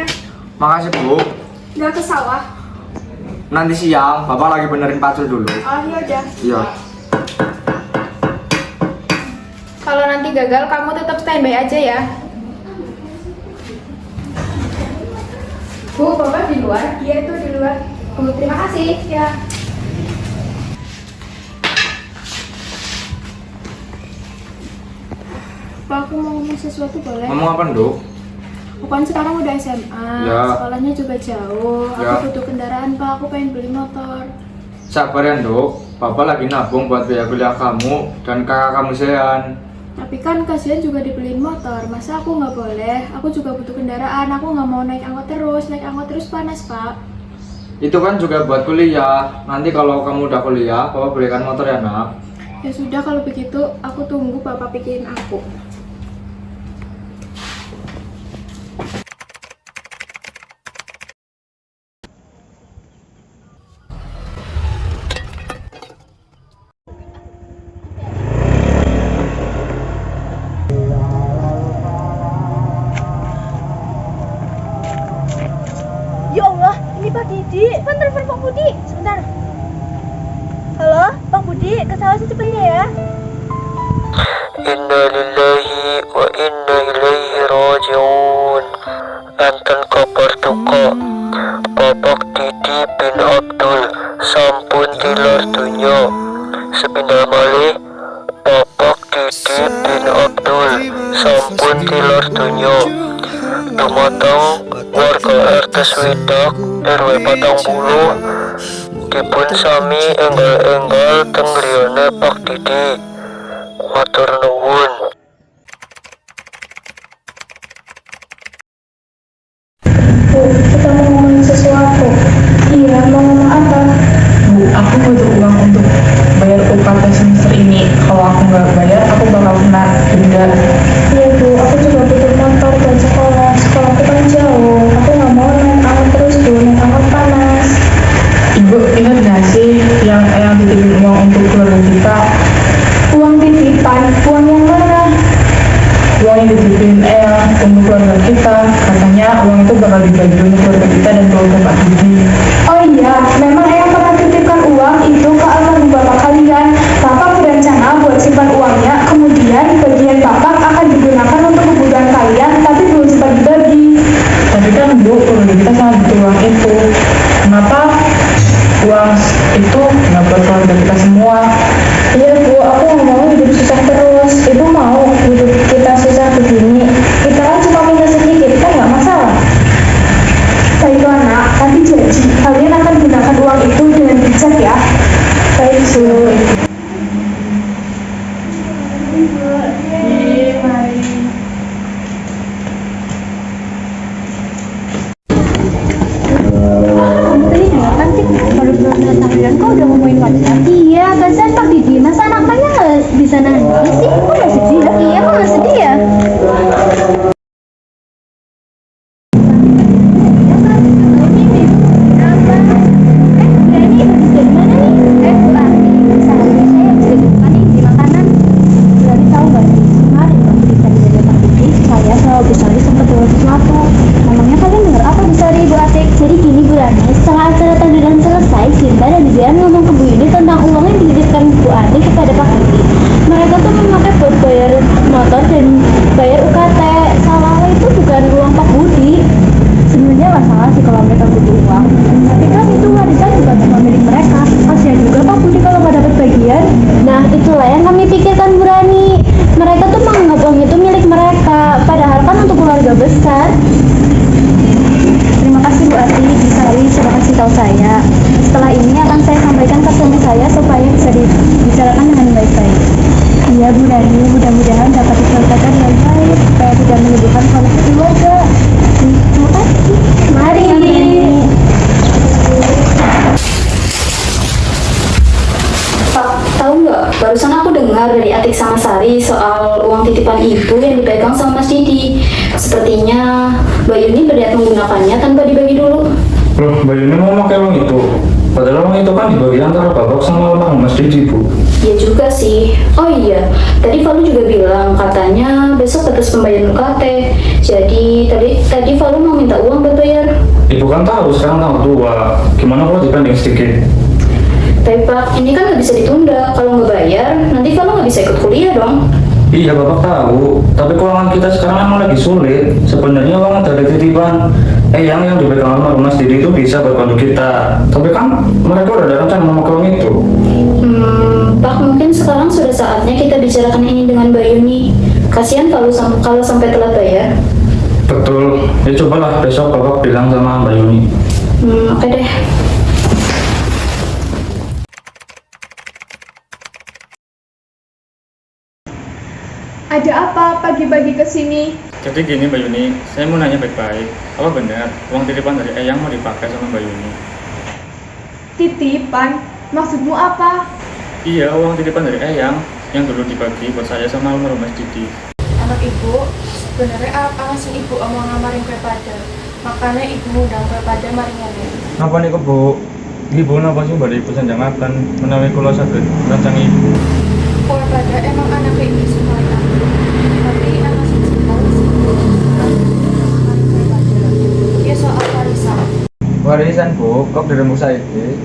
uangnya. Makasih Bu. Nggak ke sawah? Nanti siang Bapak lagi benerin pacul dulu. Oh iya udah. Iya. Kalau nanti gagal kamu tetap standby aja ya. Bu, Bapak di luar? Iya itu di luar. Bu, terima kasih. Ya. Pak, aku mau ngomong sesuatu boleh? Ngomong apa Nduk? Aku kan sekarang udah SMA, Ya. sekolahnya juga jauh. Aku Ya. butuh kendaraan Pak, aku pengen beli motor. Sabar ya Nduk. Bapak lagi nabung buat biaya kuliah kamu dan kakak kamu Sean. Tapi kan kasihan juga dibeliin motor, masa aku nggak boleh? Aku juga butuh kendaraan, aku nggak mau naik angkot terus panas Pak. Itu kan juga buat kuliah. Nanti kalau kamu udah kuliah, Bapak belikan motor ya nak. Ya sudah kalau begitu, aku tunggu Bapak pikirin aku. Ya Allah, ini Pak Didi. Pan telepon Pak Budi. Sebentar. Halo, Pak Budi, ke sawah secepatnya ya. Inna lillahi wa inna ilaihi raji'un. Enten kabar duka. Bapak Didi bin Abdul sampun tilar donya. Sepindah malih Bapak Didi bin Abdul sampun tilar donya. Dumateng warga RT Swidak RW 40 dipun sami enggal-enggal teng griyane Pak Didi. Matur nuwun. Bu, kita mau ngomongin sesuatu. Iya, mau ngomong apa? Bu, aku butuh uang untuk bayar UKT semester ini. Kalau aku nggak bayar, aku bakal kena denda. Iya Bu, aku juga butuh motor buat sekolah. Sekolahku kan jauh. Aku nggak mau naik angkot terus Bu, naik angkot panas. Ibu, ingat nggak sih yang dititipin uang untuk keluarga kita? Uang titipan, uang yang mana? Uang yang dititipin untuk keluarga kita. Katanya uang itu bakal dibagi untuk keluarga kita dan keluarga Pak Didi. Oh iya, memang Eyang pernah titipkan uang itu ke almarhum bapak kalian. Bapak berencana buat simpan uangnya, kemudian bagian bapak akan digunakan untuk kebutuhan kalian, tapi belum sempat dibagi. Tapi kan Bu, keluarga kita sangat butuh uang itu. Kenapa uang itu nggak buat keluarga kita semua? Iya Bu, aku nggak mau hidup susah terus. Ibu mau hidup kita susah begini? Kita kan cuma minta sedikit, kan nggak masalah. Baiklah nak, nanti janji kalian akan gunakan uang itu dengan bijak ya. Baik Bu. Tadi juga kan cik baru selesai tahlilan kok udah ngomongin WhatsApp. Iya, kasihan Pak Didi. Masa anaknya nggak bisa nangis sih? Kok nggak sedih? Iya, kok nggak sedih ya? Jadi gini Bu Rani, setelah acara tahlilan selesai, Sinta dan Zian ngomong ke Bu Yuni tentang uang yang dititipkan Bu Ani kepada Pak Didi. Mereka tuh memakai buat bayar motor dan bayar UKT. Salahnya itu bukan uang Pak Budi. Sebenarnya nggak salah sih kalau mereka butuh uang, tapi kan itu warisan juga cuma milik mereka. Kasihan juga Pak Budi kalau nggak dapat bagian. Nah itulah yang kami pikirkan Bu Rani. Mereka tuh menganggap uang itu milik mereka, padahal kan untuk keluarga besar. Terima kasih Bu Ati, Bu Sari sudah kasih tahu saya. Setelah ini akan saya sampaikan ke suami saya supaya bisa dibicarakan dengan baik-baik. Iya Bu Rani, mudah-mudahan dapat diselesaikan dengan baik supaya tidak menimbulkan konflik keluarga. Terima kasih. Mari. Pak, tahu nggak? Barusan aku dengar dari Atik sama Sari soal uang titipan ibu yang dipegang sama Mas Didi. Sepertinya Mbak Yuni berniat menggunakannya tanpa dibagi dulu. Loh, Mbak Yuni mau pakai uang itu? Padahal uang itu kan dibagi antara Bapak sama almarhum Mas Didi, Bu. Ya juga sih. Oh iya, tadi Falu juga bilang katanya besok batas pembayaran UKT. Jadi tadi Valo mau minta uang buat bayar. Ibu kan tahu sekarang tanggal tua. Gimana kalau dibanding sedikit? Tapi Pak, ini kan nggak bisa ditunda. Kalau nggak bayar, nanti Valo nggak bisa ikut kuliah dong. Iya bapak tahu, tapi keuangan kita sekarang emang lagi sulit. Sebenarnya uang dari titipan yang dipegang sama Mas Didi itu bisa berbantu kita. Tapi kan mereka udah ada rencana memakai uang itu. Pak, mungkin sekarang sudah saatnya kita bicarakan ini dengan Mbak Yuni. Kasihan kalau sampai telat bayar. Betul, ya cobalah besok bapak bilang sama Mbak Yuni. Oke deh. Ada apa pagi-pagi ke sini? Jadi gini Mbak Yuni, saya mau nanya baik-baik. Apa benar uang titipan dari Eyang mau dipakai sama Mbak Yuni? Titipan? Maksudmu apa? Iya, uang titipan dari Eyang yang dulu dibagi buat saya sama almarhum Mas Didi. Anak ibu, sebenarnya apa sih ibu omong ngamarin kue pada? Makanya ibu ngundang kue pada maringane. Napa niku Bu? Ibu napa sih badhe ibu sanjangaken menawi kula saged rancang ibu? Kue pada emang anak ibu semuanya. Tapi anak sing cinta sih. Ngamarin kue pada. Ya soal warisan. Warisan Bu, kok dirembuk saiki?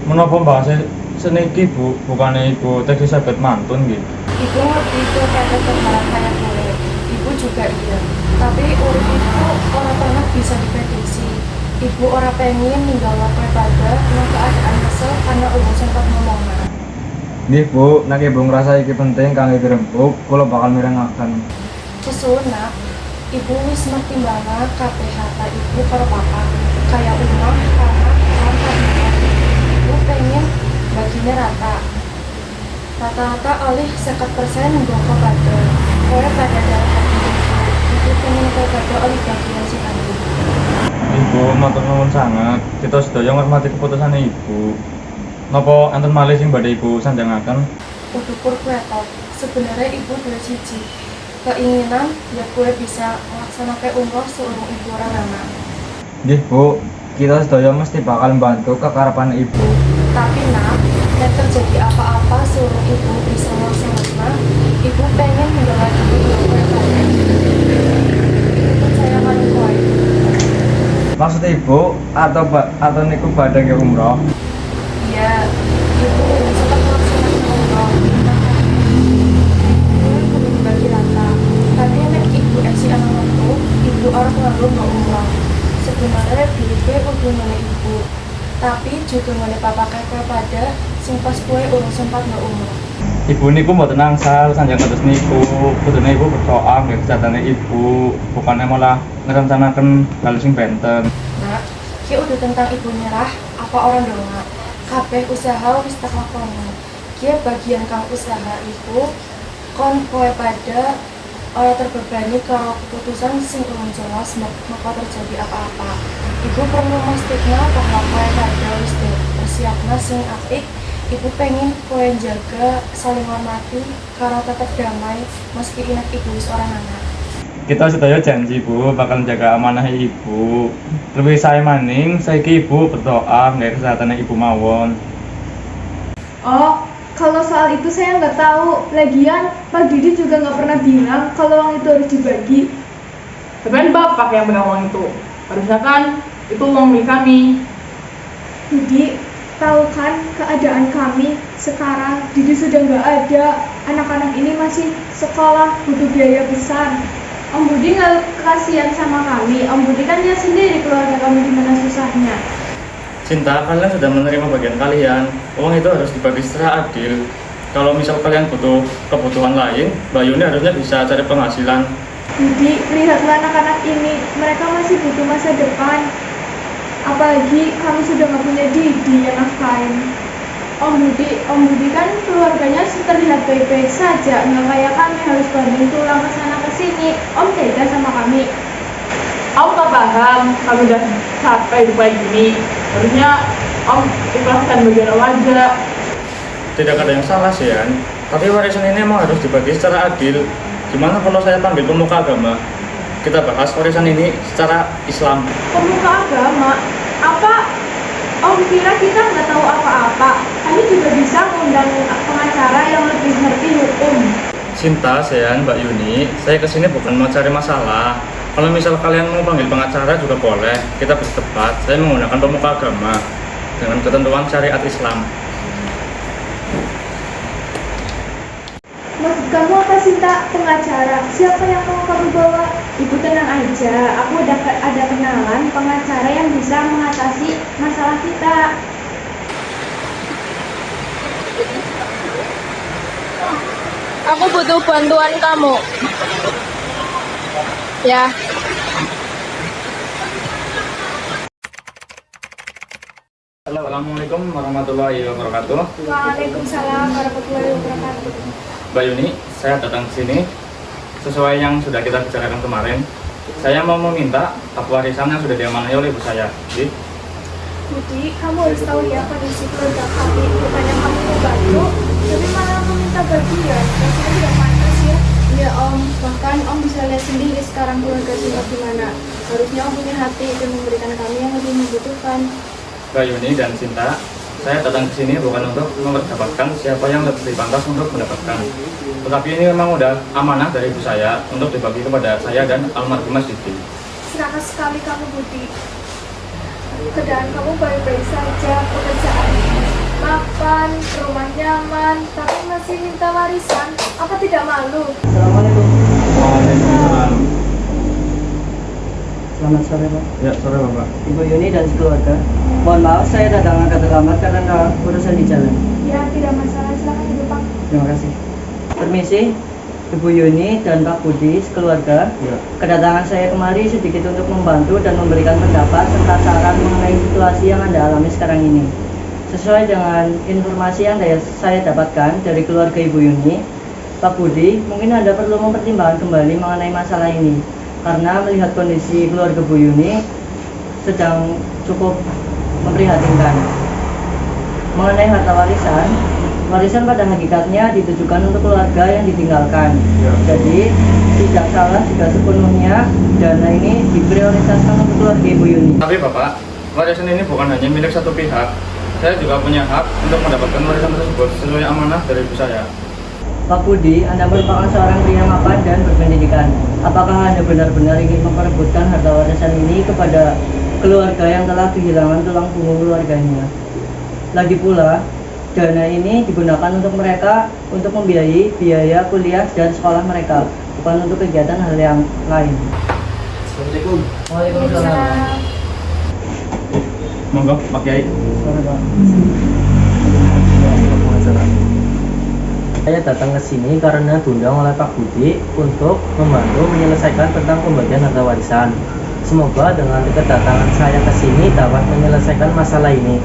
Menapa bahasa seniki Bu, bukannya ibu teksi saged mantun gitu? Ibu ngerti itu pada berharap kayak gue. Ibu juga iya. Tapi urip itu orang pernah bisa diprediksi. Ibu orang pengen ninggal kue pada dengan keadaan kesel karena udah sempat ngomongnya. Nggih Bu, nek ibu ngrasa iki penting kangge dirembuk, kula bakal mirengaken. Kesuna, ibu wis mertimbangna kabeh harta ibu karo papa, kayak rumah, tanah, lan tabungan. Ibu pengen baginya rata. Rata-rata oleh 50% nggoko pada. Kowe pada dalam hati ibu pengen kowe pada oleh bagian sing anu. Ibu matur nuwun sangat, kita sedaya ngormati keputusan ibu. Napa enten malih sing badhe ibu sanjangaken? Udukur kue top, sebenarnya ibu dua siji. Keinginan ya kue bisa melaksanakan umroh seurung ibu orang anak. Nggih Bu, kita sedaya mesti bakal membantu kekarepan ibu. Tapi nak, nek terjadi apa-apa seurung ibu bisa melaksanakan, ibu pengen mendoa ibu kue pada. Ibu percaya kali kue. Maksud ibu atau niku badhe nggih umroh? Iya, ibu sempat melaksanakan umroh. Ibu kudu dibagi rata. Tapi nek ibu esi anak waktu, ibu orang nganggo nggak umroh. Sebenarnya duitnya kudu ngene ibu. Tapi juga ngene papa kue pada, sing pas kue urung sempat nggak umroh. Ibu niku mboten angsal sanjang kados niku. Kudune ibu berdoa nggih kesehatan ibu, bukannya malah ngerencanaken hal sing benten. Nak, ki udah tentang ibu nyerah, apa orang dongak? Kabeh usaha wis tak lakoni. Ki bagian kang usaha ibu kon kowe pada ora terbebani karo keputusan sing urung jelas maka terjadi apa-apa. Ibu perlu memastikan bahwa kowe pada wis persiapna sing apik. Ibu pengen kowe jaga saling hormati karo tetap damai meski inak ibu wis orang anak. Kita sedaya janji Bu bakal jaga amanah ibu. Lebih saya maning, saiki ibu berdoa nggak kesehatan ibu mawon. Oh, kalau soal itu saya nggak tahu. Lagian Pak Didi juga nggak pernah bilang kalau uang itu harus dibagi. Tapi kan bapak yang pegang uang itu. Harusnya kan itu uang milik kami. Didi, tahu kan keadaan kami sekarang? Didi sudah nggak ada. Anak-anak ini masih sekolah, butuh biaya besar. Om Budi nggak kasihan sama kami. Om Budi kan lihat sendiri keluarga kami gimana susahnya. Cinta, kalian sudah menerima bagian kalian. Uang itu harus dibagi secara adil. Kalau misal kalian butuh kebutuhan lain, Mbak Yuni harusnya bisa cari penghasilan. Budi, lihatlah anak-anak ini. Mereka masih butuh masa depan. Apalagi kami sudah nggak punya Didi yang nafkain. Om Budi kan keluarganya terlihat baik-baik saja, nggak kayak kami harus banding tulang ke sana ke sini. Om tega sama kami. Om tak paham, kami udah capek hidup kayak gini. Harusnya Om ikhlaskan bagian Om aja. Tidak ada yang salah sih Yan, tapi warisan ini emang harus dibagi secara adil. Gimana kalau saya panggil pemuka agama? Kita bahas warisan ini secara Islam. Pemuka agama? Apa? Om kira kita nggak tahu apa-apa. Kami juga bisa mengundang pengacara yang lebih ngerti hukum. Cinta, Sean, Mbak Yuni, saya kesini bukan mau cari masalah. Kalau misal kalian mau panggil pengacara juga boleh, kita berdebat. Saya menggunakan pemuka agama dengan ketentuan syariat Islam. Maksud kamu apa sih, Tak? Pengacara? Siapa yang mau kamu bawa? Ibu tenang aja, aku ada kenalan pengacara yang bisa mengatasi masalah kita. Aku butuh bantuan kamu. Ya. Assalamualaikum warahmatullahi wabarakatuh. Waalaikumsalam warahmatullahi wabarakatuh. Mbak Yuni, saya datang ke sini sesuai yang sudah kita bicarakan kemarin. Saya mau meminta hak warisan yang sudah diamanai oleh ibu saya. Jadi, Budi, kamu harus tahu ya kondisi keluarga kami. Bukannya kamu mau bantu, tapi malah meminta bagian. Rasanya tidak pantas ya. Iya Om, bahkan Om bisa lihat sendiri sekarang keluarga Sinta gimana. Harusnya Om punya hati dan memberikan kami yang lebih membutuhkan. Mbak Yuni dan Sinta, saya datang ke sini bukan untuk mendapatkan siapa yang lebih pantas untuk mendapatkan. Tetapi ini memang udah amanah dari ibu saya untuk dibagi kepada saya dan almarhum Mas Didi. Serakah sekali kamu, Budi. Keadaan kamu baik-baik saja, pekerjaan mapan, rumah nyaman, tapi masih minta warisan. Apa tidak malu? Assalamualaikum. Waalaikumsalam. Selamat sore, Pak. Ya, sore Bapak. Ibu Yuni dan sekeluarga. Mohon maaf saya datang agak terlambat karena urusan di jalan. Ya, tidak masalah. Silakan duduk, Pak. Terima kasih. Permisi, Ibu Yuni dan Pak Budi sekeluarga. Ya. Kedatangan saya kemari sedikit untuk membantu dan memberikan pendapat serta saran mengenai situasi yang Anda alami sekarang ini. Sesuai dengan informasi yang saya dapatkan dari keluarga Ibu Yuni, Pak Budi, mungkin Anda perlu mempertimbangkan kembali mengenai masalah ini. Karena melihat kondisi keluarga Bu Yuni sedang cukup memprihatinkan. Mengenai harta warisan, warisan pada hakikatnya ditujukan untuk keluarga yang ditinggalkan. Ya. Jadi tidak salah jika sepenuhnya dana ini diprioritaskan untuk keluarga Ibu Yuni. Tapi Bapak, warisan ini bukan hanya milik satu pihak. Saya juga punya hak untuk mendapatkan warisan tersebut sesuai amanah dari ibu saya. Pak Budi, Anda merupakan seorang pria mapan dan berpendidikan. Apakah Anda benar-benar ingin memperebutkan harta warisan ini kepada keluarga yang telah kehilangan tulang punggung keluarganya? Lagi pula, dana ini digunakan untuk mereka untuk membiayai biaya kuliah dan sekolah mereka, bukan untuk kegiatan hal yang lain. Assalamualaikum. Waalaikumsalam. Monggo, Pak Kiai. Selamat, Pak. Saya datang ke sini karena diundang oleh Pak Budi untuk membantu menyelesaikan tentang pembagian harta warisan. Semoga dengan kedatangan saya ke sini dapat menyelesaikan masalah ini.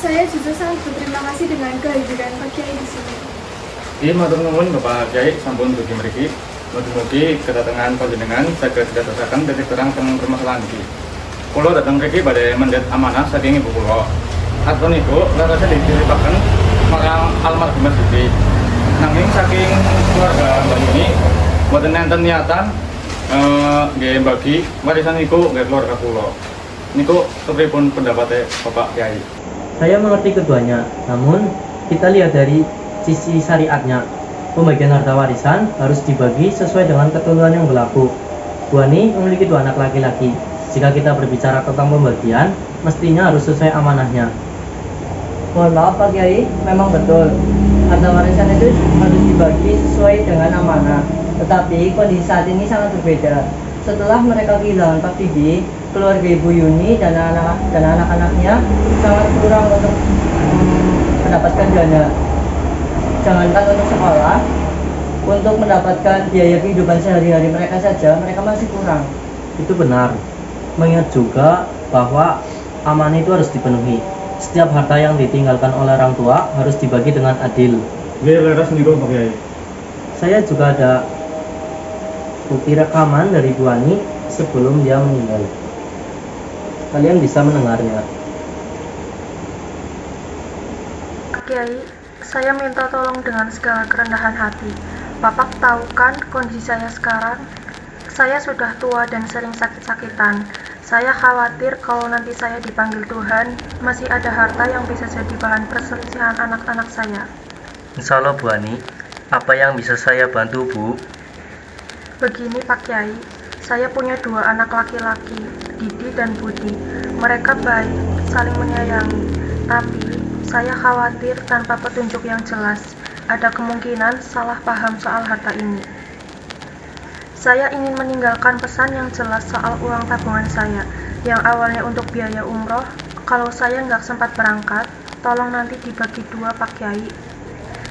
Saya juga sangat berterima kasih dengan kehadiran Pak Kiai di sini. Iya, matur nuwun Bapak Kiai sampun dugi mriki. Mugi-mugi kedatangan panjenengan saged dadosaken titik terang tentang permasalahan iki. Kula datang mriki badhe mendhet amanah saking ibu kula. Atun niku larasé dititipaken marang almarhum Mas Didi. Nanging saking keluarga Mbak Yuni mboten nenten niatan nggih bagi warisan niku nggih keluarga kula. Niku kepripun pendapatnya Bapak Kiai? Saya mengerti keduanya, namun kita lihat dari sisi syariatnya. Pembagian harta warisan harus dibagi sesuai dengan ketentuan yang berlaku. Bu Ani memiliki 2 anak laki-laki. Jika kita berbicara tentang pembagian, mestinya harus sesuai amanahnya. Mohon maaf Pak Kiai, memang betul. Harta warisan itu harus dibagi sesuai dengan amanah. Tetapi kondisi saat ini sangat berbeda. Setelah mereka kehilangan Pak Didi, keluarga Ibu Yuni dan anak-anaknya sangat kurang untuk mendapatkan dana. Jangankan untuk sekolah, untuk mendapatkan biaya kehidupan sehari-hari mereka saja, mereka masih kurang. Itu benar. Mengingat juga bahwa amanah itu harus dipenuhi. Setiap harta yang ditinggalkan oleh orang tua harus dibagi dengan adil. Nggih leres niku Pak Kiai. Saya juga ada bukti rekaman dari Bu Ani sebelum dia meninggal. Kalian bisa mendengarnya. Kiai, saya minta tolong dengan segala kerendahan hati. Bapak tahu kan kondisi saya sekarang? Saya sudah tua dan sering sakit-sakitan. Saya khawatir kalau nanti saya dipanggil Tuhan, masih ada harta yang bisa jadi bahan perselisihan anak-anak saya. Insya Allah Bu Ani, apa yang bisa saya bantu Bu? Begini Pak Kiai, Saya punya 2 anak laki-laki, Didi dan Budi. Mereka baik, saling menyayangi. Tapi, saya khawatir tanpa petunjuk yang jelas, ada kemungkinan salah paham soal harta ini. Saya ingin meninggalkan pesan yang jelas soal uang tabungan saya, yang awalnya untuk biaya umroh. Kalau saya nggak sempat berangkat, tolong nanti dibagi 2 Pak Kiai.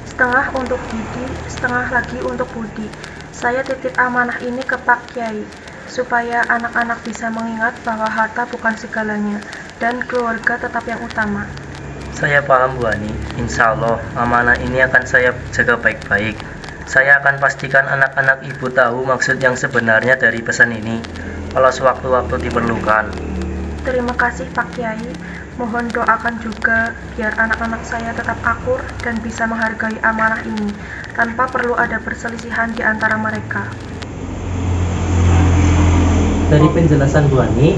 Setengah untuk Didi, setengah lagi untuk Budi. Saya titip amanah ini ke Pak Kiai, supaya anak-anak bisa mengingat bahwa harta bukan segalanya, dan keluarga tetap yang utama. Saya paham Bu Ani, insya Allah amanah ini akan saya jaga baik-baik. Saya akan pastikan anak-anak Ibu tahu maksud yang sebenarnya dari pesan ini, kalau sewaktu-waktu diperlukan. Terima kasih Pak Kiai, mohon doakan juga biar anak-anak saya tetap akur dan bisa menghargai amanah ini, tanpa perlu ada perselisihan di antara mereka. Dari penjelasan Bu Ani,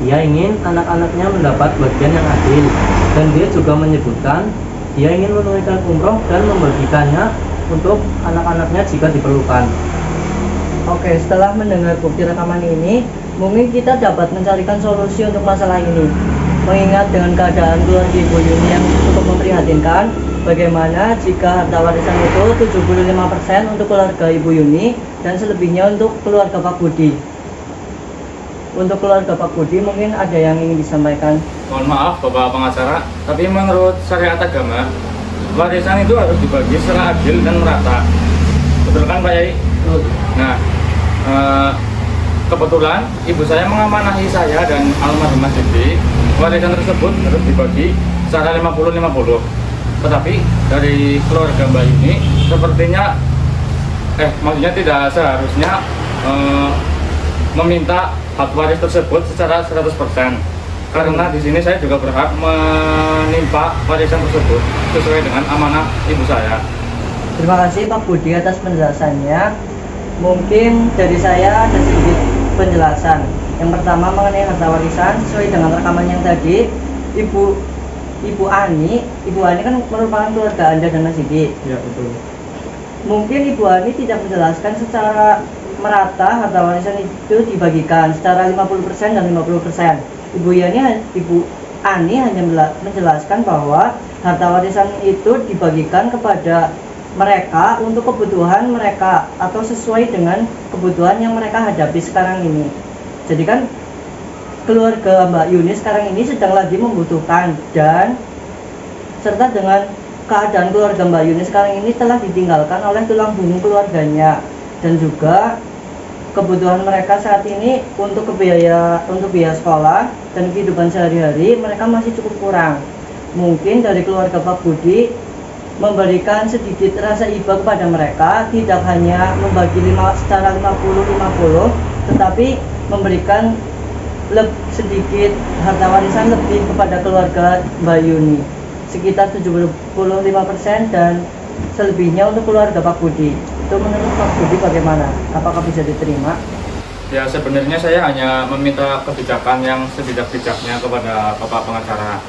dia ingin anak-anaknya mendapat bagian yang adil, dan dia juga menyebutkan dia ingin menunaikan umroh dan membagikannya untuk anak-anaknya jika diperlukan. Oke, setelah mendengar bukti rekaman ini, mungkin kita dapat mencarikan solusi untuk masalah ini. Mengingat dengan keadaan keluarga Ibu Yuni yang cukup memprihatinkan, bagaimana jika harta warisan itu 75% untuk keluarga Ibu Yuni dan selebihnya untuk keluarga Pak Budi. Untuk keluarga Pak Budi mungkin ada yang ingin disampaikan. Mohon maaf Bapak pengacara, tapi menurut syariat agama, warisan itu harus dibagi secara adil dan merata. Betul kan Pak Yai? Betul. Nah, kebetulan ibu saya mengamanahi saya dan almarhum Mas Didi, warisan tersebut harus dibagi secara 50-50. Tetapi dari keluarga Mbak Yuni sepertinya maksudnya tidak seharusnya meminta hak waris tersebut secara 100%. Karena di sini saya juga berhak menimpa warisan tersebut sesuai dengan amanah ibu saya. Terima kasih Pak Budi atas penjelasannya. Mungkin dari saya ada sedikit penjelasan. Yang pertama mengenai harta warisan, sesuai dengan rekaman yang tadi, Ibu Ani kan merupakan keluarga Anda dan Mas Didi. Ya, betul. Mungkin Ibu Ani tidak menjelaskan secara merata harta warisan itu dibagikan secara 50% dan 50%. Ibu Ani hanya menjelaskan bahwa harta warisan itu dibagikan kepada mereka untuk kebutuhan mereka atau sesuai dengan kebutuhan yang mereka hadapi sekarang ini. Jadi kan keluarga Mbak Yuni sekarang ini sedang lagi membutuhkan, dan serta dengan keadaan keluarga Mbak Yuni sekarang ini telah ditinggalkan oleh tulang punggung keluarganya, dan juga kebutuhan mereka saat ini untuk biaya sekolah dan kehidupan sehari-hari mereka masih cukup kurang. Mungkin dari keluarga Pak Budi memberikan sedikit rasa iba kepada mereka, tidak hanya membagi secara 50-50, tetapi memberikan sedikit harta warisan lebih kepada keluarga Mbak Yuni, sekitar 75%, dan selebihnya untuk keluarga Pak Budi. Itu menurut Pak Budi bagaimana? Apakah bisa diterima? Ya, sebenarnya saya hanya meminta kebijakan yang sebijak-bijaknya kepada Bapak pengacara.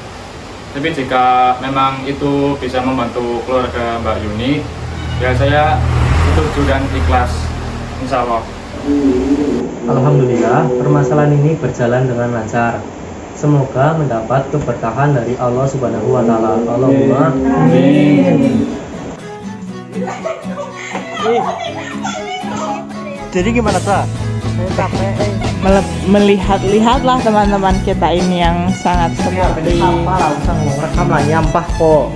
Tapi jika memang itu bisa membantu keluarga Mbak Yuni, ya saya setuju dan ikhlas, insya Allah. Alhamdulillah, permasalahan ini berjalan dengan lancar. Semoga mendapat keberkahan dari Allah Subhanahu wa Ta'ala. Allahumma amin. Jadi gimana Sa? Saya capek. Melihat-lihatlah teman-teman kita ini yang sangat seperti Apa lah, usah rekam lah, nyampah kok.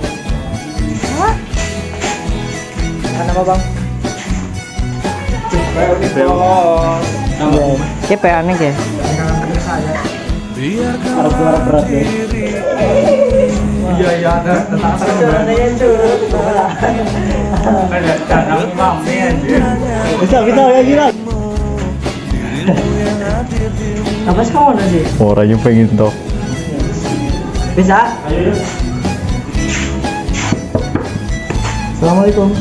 Kan apa bang? Oke, PA-nya ke? Harus suara berat ya. Iya, ada tentang Bisa ya gila. Apa sih kamu nanti? Orangnya pengen toh. Bisa. Assalamualaikum.